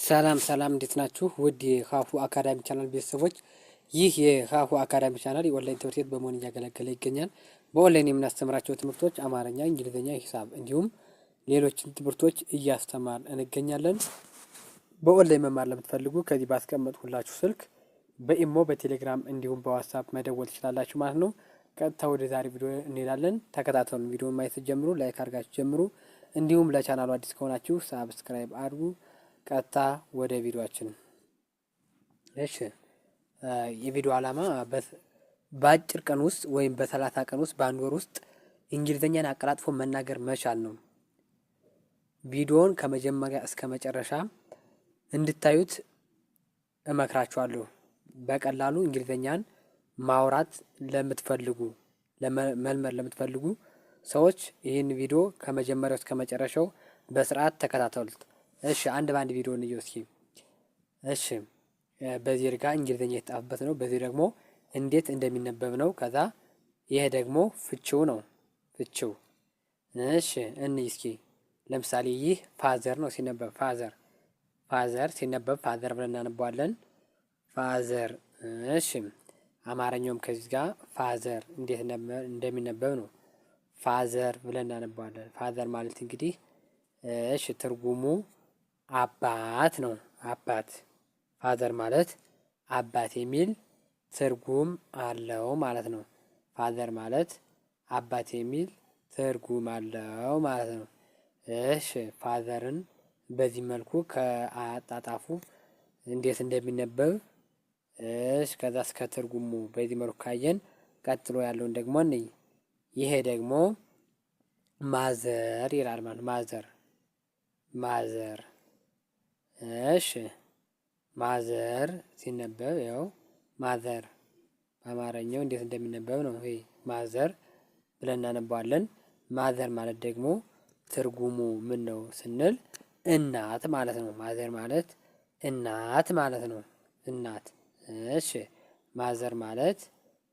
ሰላም ሰላም እንዴት ናችሁ? ውድ የካፉ አካዳሚ ቻናል ቤተሰቦች፣ ይህ የካፉ አካዳሚ ቻናል የኦንላይን ትምህርት ቤት በመሆን እያገለገለ ይገኛል። በኦንላይን የምናስተምራቸው ትምህርቶች አማርኛ፣ እንግሊዝኛ፣ ሂሳብ እንዲሁም ሌሎችን ትምህርቶች እያስተማር እንገኛለን። በኦንላይን መማር ለምትፈልጉ ከዚህ ባስቀመጥኩላችሁ ስልክ በኢሞ በቴሌግራም እንዲሁም በዋትስአፕ መደወል ትችላላችሁ ማለት ነው። ቀጥታ ወደ ዛሬ ቪዲዮ እንሄዳለን። ተከታተሉን። ቪዲዮውን ማየት ጀምሩ፣ ላይክ አድርጋችሁ ጀምሩ። እንዲሁም ለቻናሉ አዲስ ከሆናችሁ ሳብስክራይብ አድርጉ። ቀጥታ ወደ ቪዲዮአችን። እሺ የቪዲዮ ዓላማ በአጭር ቀን ውስጥ ወይም በ30 ቀን ውስጥ በአንድ ወር ውስጥ እንግሊዝኛን አቀላጥፎ መናገር መቻል ነው። ቪዲዮውን ከመጀመሪያ እስከ መጨረሻ እንድታዩት እመክራችኋለሁ። በቀላሉ እንግሊዝኛን ማውራት ለምትፈልጉ መልመድ ለምትፈልጉ ሰዎች ይህን ቪዲዮ ከመጀመሪያው እስከ መጨረሻው በስርዓት ተከታተሉት። እሺ አንድ ባንድ ቪዲዮ እንየው እስኪ። እሺ በዚህ ጋር እንግሊዝኛ የተጻፈበት ነው። በዚህ ደግሞ እንዴት እንደሚነበብ ነው። ከዛ ይሄ ደግሞ ፍቺው ነው። ፍቺው እሺ እንይ እስኪ። ለምሳሌ ይህ ፋዘር ነው ሲነበብ ፋዘር፣ ፋዘር ሲነበብ ፋዘር ብለን እናነባዋለን። ፋዘር። እሺ አማርኛውም ከዚህ ጋር ፋዘር እንዴት እንደሚነበብ ነው። ፋዘር ብለን እናነባዋለን። ፋዘር ማለት እንግዲህ እሺ ትርጉሙ አባት ነው። አባት። ፋዘር ማለት አባት የሚል ትርጉም አለው ማለት ነው። ፋዘር ማለት አባት የሚል ትርጉም አለው ማለት ነው። እሺ ፋዘርን በዚህ መልኩ ከአጣጣፉ እንዴት እንደሚነበብ እሺ ከዛ እስከ ትርጉሙ በዚህ መልኩ ካየን ቀጥሎ ያለውን ደግሞ እንይ። ይሄ ደግሞ ማዘር ይላል ማለት ማዘር፣ ማዘር። እሺ ማዘር ሲነበብ ያው ማዘር በአማርኛው እንዴት እንደሚነበብ ነው። ይሄ ማዘር ብለን እናነባዋለን። ማዘር ማለት ደግሞ ትርጉሙ ምን ነው ስንል እናት ማለት ነው። ማዘር ማለት እናት ማለት ነው። እናት። እሺ ማዘር ማለት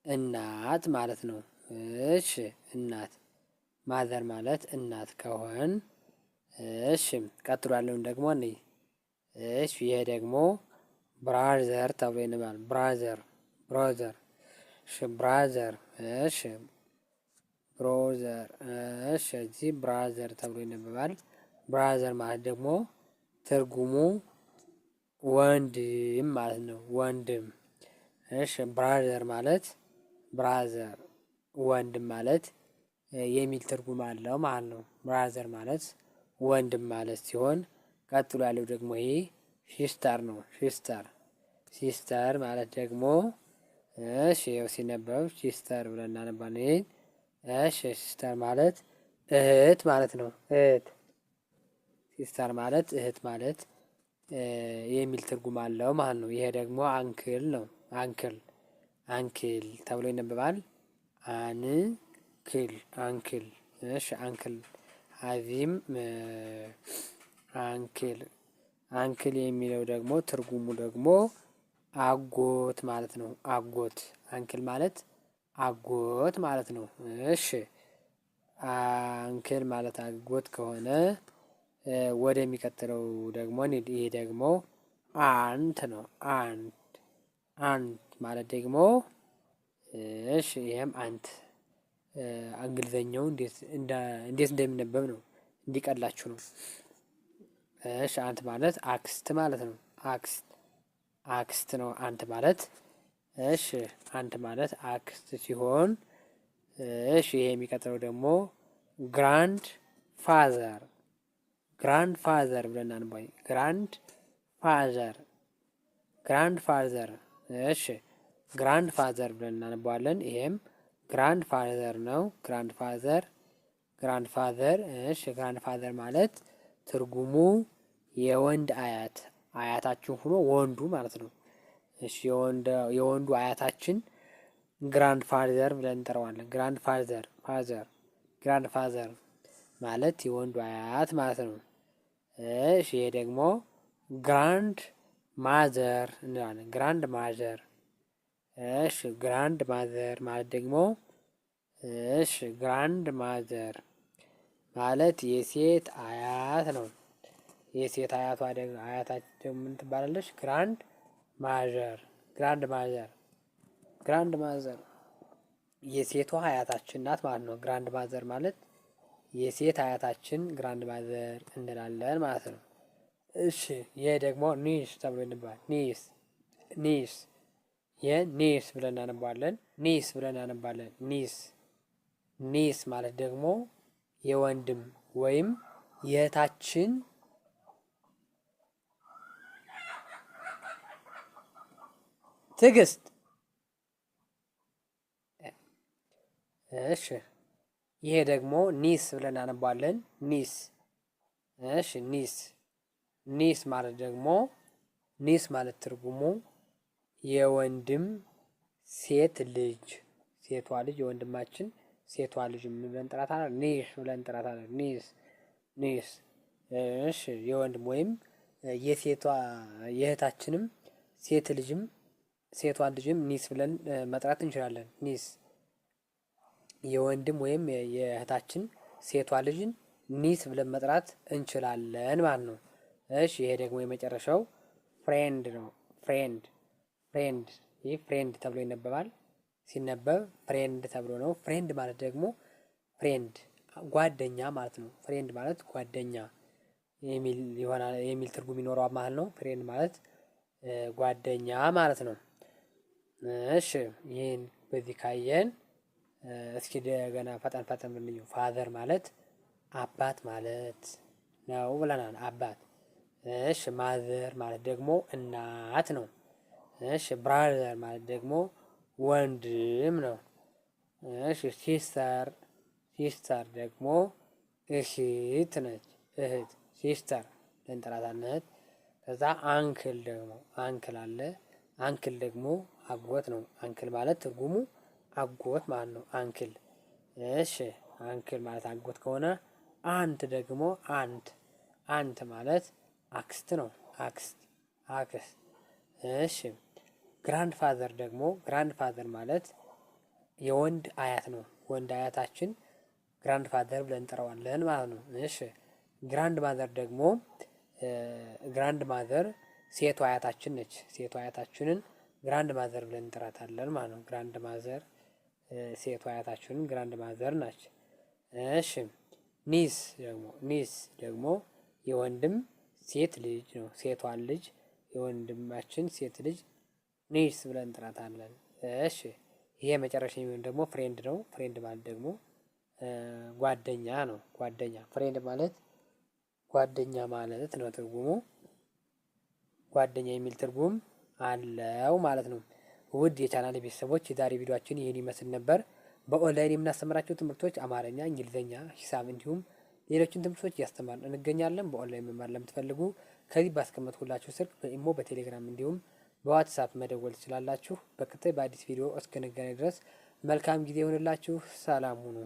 እናት ማለት ነው። እሺ እናት። ማዘር ማለት እናት ከሆን እሺ ቀጥሎ ያለውን ደግሞ እንይ። እሺ ይሄ ደግሞ ብራዘር ተብሎ ይነበባል። ብራዘር፣ ብራዘር። እሺ ብራዘር። እሺ ብሮዘር። እሺ እዚህ ብራዘር ተብሎ ይነበባል። ብራዘር ማለት ደግሞ ትርጉሙ ወንድም ማለት ነው። ወንድም። እሺ ብራዘር ማለት ብራዘር ወንድም ማለት የሚል ትርጉም አለው ማለት ነው። ብራዘር ማለት ወንድም ማለት ሲሆን ቀጥሎ ያለው ደግሞ ይሄ ሲስተር ነው። ሲስተር፣ ሲስተር ማለት ደግሞ እሺ ይኸው ሲነበብ ሲስተር ብለን እናነባለን። እሺ ሲስተር ማለት እህት ማለት ነው። እህት። ሲስተር ማለት እህት ማለት የሚል ትርጉም አለው ማለት ነው። ይሄ ደግሞ አንክል ነው። አንክል፣ አንክል ተብሎ ይነበባል። አንክል፣ አንክል። እሺ አንክል። አዚህም አንክል፣ አንክል የሚለው ደግሞ ትርጉሙ ደግሞ አጎት ማለት ነው። አጎት። አንክል ማለት አጎት ማለት ነው። እሺ አንክል ማለት አጎት ከሆነ ወደሚቀጥለው ደግሞ ይሄ ደግሞ አንት ነው። አንት፣ አንት ማለት ደግሞ እሺ ይሄም አንት እንግሊዘኛው እንዴት እንደሚነበብ ነው እንዲቀላችሁ ነው። እሺ አንት ማለት አክስት ማለት ነው። አክስት፣ አክስት ነው አንት ማለት። እሺ አንት ማለት አክስት ሲሆን እሺ ይሄ የሚቀጥለው ደግሞ ግራንድ ፋዘር፣ ግራንድ ፋዘር ብለን አንባይ። ግራንድ ፋዘር፣ ግራንድ ፋዘር። እሺ ግራንድ ፋዘር ብለን እናነባዋለን። ይሄም ግራንድ ፋዘር ነው። ግራንድ ፋዘር፣ ግራንድ ፋዘር። እሺ ግራንድ ፋዘር ማለት ትርጉሙ የወንድ አያት፣ አያታችን ሆኖ ወንዱ ማለት ነው። እሺ የወንዱ አያታችን ግራንድ ፋዘር ብለን እንጠራዋለን። ግራንድ ፋዘር፣ ፋዘር፣ ግራንድ ፋዘር ማለት የወንዱ አያት ማለት ነው። እሺ ይሄ ደግሞ ግራንድ ማዘር እንላለን። ግራንድ ማዘር። እሺ ግራንድ ማዘር ማለት ደግሞ እሺ ግራንድ ማዘር ማለት የሴት አያት ነው። የሴት አያታችን ደግሞ ምን ትባላለች? ግራንድ ማዘር። ግራንድ ማዘር የሴቷ አያታችን ናት ማለት ነው። ግራንድ ማዘር ማለት የሴት አያታችን ግራንድ ማዘር እንላለን ማለት ነው። እሺ ይሄ ደግሞ ኒስ ተብሎ ይነበባል። ኒስ የኒስ ብለን እናነባለን። ኒስ ማለት ደግሞ የወንድም ወይም የእህታችን ትዕግስት። እሺ ይሄ ደግሞ ኒስ ብለን እናነባለን። እሺ ኒስ ማለት ደግሞ ማለት ትርጉሙ የወንድም ሴት ልጅ፣ ሴቷ ልጅ የወንድማችን ሴቷ ልጅ ምን ብለን እንጠራታለን? ኒስ ብለን እንጠራታለን። ኒስ እሺ የወንድም ወይም የሴቷ የእህታችንም ሴቷን ልጅም ኒስ ብለን መጥራት እንችላለን። ኒስ የወንድም ወይም የእህታችን ሴቷ ልጅን ኒስ ብለን መጥራት እንችላለን ማለት ነው። እሺ ይሄ ደግሞ የመጨረሻው ፍሬንድ ነው። ፍሬንድ ይህ ፍሬንድ ተብሎ ይነበባል። ሲነበብ ፍሬንድ ተብሎ ነው። ፍሬንድ ማለት ደግሞ ጓደኛ ማለት ነው። ፍሬንድ ማለት ጓደኛ የሚል ትርጉም ይኖረዋል ማለት ነው። ፍሬንድ ማለት ጓደኛ ማለት ነው። እሺ ይህን በዚህ ካየን እስኪ ገና ፈጠን ብንየው። ፋዘር ማለት አባት ማለት ነው ብለናል። አባት። እሺ ማዘር ማለት ደግሞ እናት ነው። እሺ ብራዘር ማለት ደግሞ ወንድም ነው። እሺ ሲስተር ደግሞ እህት ነች። ሲስተር እንጠራታለን። ከዛ አንክል አለ። አንክል ደግሞ አጎት ነው። አንክል ማለት ትርጉሙ አጎት ማለት ነው። አንክል። እሺ አንክል ማለት አጎት ከሆነ አንት ደግሞ አንት ማለት አክስት ነው። አክስት። እሺ ግራንድ ፋዘር ማለት የወንድ አያት ነው። ወንድ አያታችን ግራንድ ፋዘር ብለን እንጠራዋለን ማለት ነው። እሺ ግራንድ ማዘር ሴቷ አያታችን ነች። ሴቷ አያታችንን ግራንድ ማዘር ብለን እንጠራታለን ማለት ነው። ግራንድ ማዘር ሴቷ አያታችንን ግራንድ ማዘር ናች። እሺ ኒስ ደግሞ የወንድም ሴት ልጅ ነው። ሴቷን ልጅ የወንድማችን ሴት ልጅ ኒስ ብለን እንጥራታለን። እሺ ይሄ መጨረሻ የሚሆን ደግሞ ፍሬንድ ነው። ፍሬንድ ማለት ደግሞ ጓደኛ ነው። ፍሬንድ ማለት ጓደኛ ማለት ነው ትርጉሙ። ጓደኛ የሚል ትርጉም አለው ማለት ነው። ውድ የቻናል ቤተሰቦች የዛሬ ቪዲዮአችን ይህን ይመስል ነበር። በኦንላይን የምናስተምራቸው ትምህርቶች አማርኛ፣ እንግሊዝኛ፣ ሂሳብ እንዲሁም ሌሎችን ትምህርቶች እያስተማርን እንገኛለን። በኦንላይን መማር ለምትፈልጉ ከዚህ ባስቀመጥኩላችሁ ስልክ በኢሞ፣ በቴሌግራም እንዲሁም በዋትሳፕ መደወል ትችላላችሁ። በቀጣይ በአዲስ ቪዲዮ እስክንገናኝ ድረስ መልካም ጊዜ ይሁንላችሁ። ሰላም ሁኑ።